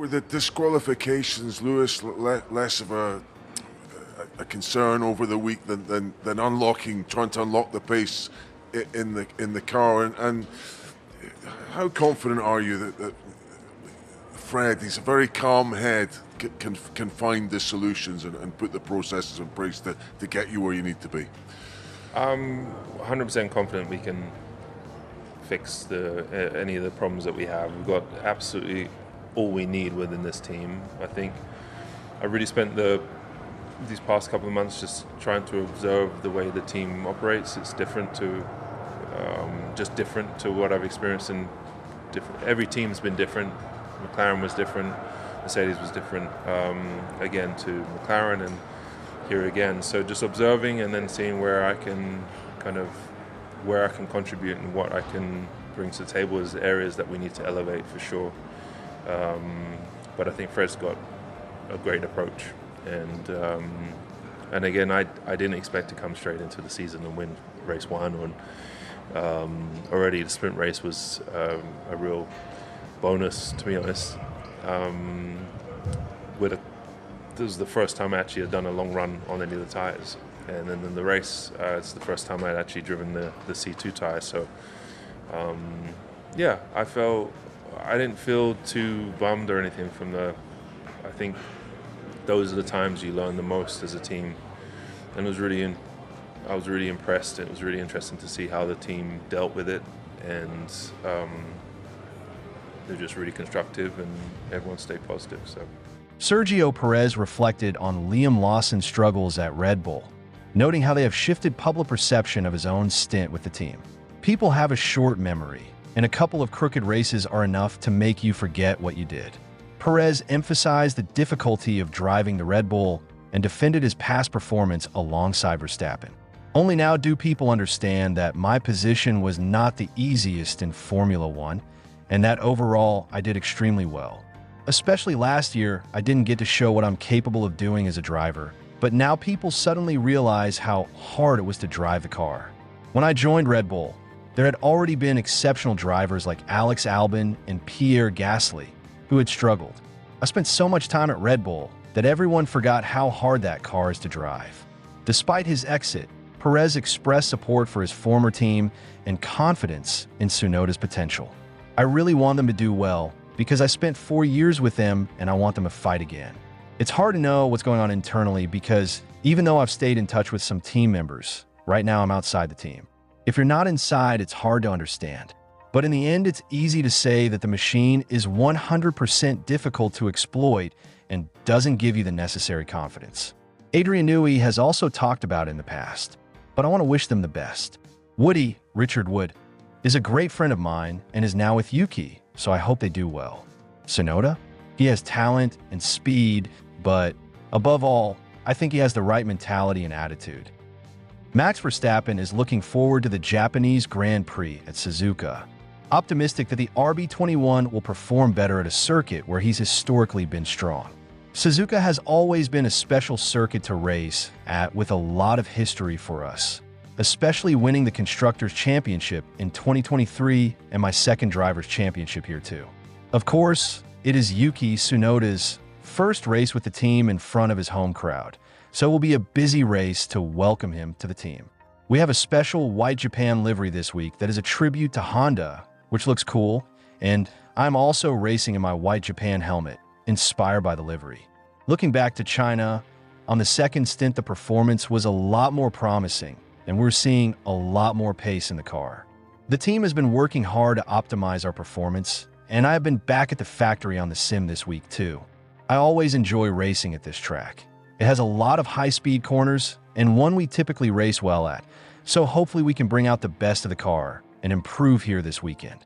Were the disqualifications, Lewis, less of a concern over the week than trying to unlock the pace in the car? And how confident are you that Fred, he's a very calm head, can find the solutions and put the processes in place to get you where you need to be? I'm 100% confident we can fix any of the problems that we have. We've got absolutely all we need within this team. I think I really spent these past couple of months just trying to observe the way the team operates. It's different to different to what I've experienced in different. Every team's been different. McLaren was different. Mercedes was different. Again to McLaren and here again. So just observing and then seeing where I can contribute and what I can bring to the table is areas that we need to elevate for sure. But I think Fred's got a great approach, and again, I didn't expect to come straight into the season and win race one. Already the sprint race was a real bonus, to be honest. This was the first time I actually had done a long run on any of the tires, and then in the race, it's the first time I'd actually driven the C2 tire. So, yeah, I didn't feel too bummed or anything I think those are the times you learn the most as a team, and I was really impressed. It was really interesting to see how the team dealt with it, and they're just really constructive, and everyone stayed positive. So. Sergio Perez reflected on Liam Lawson's struggles at Red Bull, noting how they have shifted public perception of his own stint with the team. People have a short memory, and a couple of crooked races are enough to make you forget what you did. Perez emphasized the difficulty of driving the Red Bull and defended his past performance alongside Verstappen. Only now do people understand that my position was not the easiest in Formula One, and that overall I did extremely well. Especially last year, I didn't get to show what I'm capable of doing as a driver, but now people suddenly realize how hard it was to drive the car. When I joined Red Bull, there had already been exceptional drivers like Alex Albon and Pierre Gasly, who had struggled. I spent so much time at Red Bull that everyone forgot how hard that car is to drive. Despite his exit, Perez expressed support for his former team and confidence in Tsunoda's potential. I really want them to do well because I spent 4 years with them and I want them to fight again. It's hard to know what's going on internally because even though I've stayed in touch with some team members, right now I'm outside the team. If you're not inside, it's hard to understand. But in the end, it's easy to say that the machine is 100% difficult to exploit and doesn't give you the necessary confidence. Adrian Newey has also talked about it in the past, but I want to wish them the best. Woody, Richard Wood, is a great friend of mine and is now with Yuki, so I hope they do well. Tsunoda? He has talent and speed, but above all, I think he has the right mentality and attitude. Max Verstappen is looking forward to the Japanese Grand Prix at Suzuka, optimistic that the RB21 will perform better at a circuit where he's historically been strong. Suzuka has always been a special circuit to race at with a lot of history for us, especially winning the Constructors' Championship in 2023 and my second Drivers' Championship here too. Of course, it is Yuki Tsunoda's first race with the team in front of his home crowd, so it will be a busy race to welcome him to the team. We have a special White Japan livery this week that is a tribute to Honda, which looks cool, and I'm also racing in my White Japan helmet, inspired by the livery. Looking back to China, on the second stint the performance was a lot more promising, and we're seeing a lot more pace in the car. The team has been working hard to optimize our performance, and I have been back at the factory on the sim this week too. I always enjoy racing at this track. It has a lot of high-speed corners, and one we typically race well at, so hopefully we can bring out the best of the car and improve here this weekend.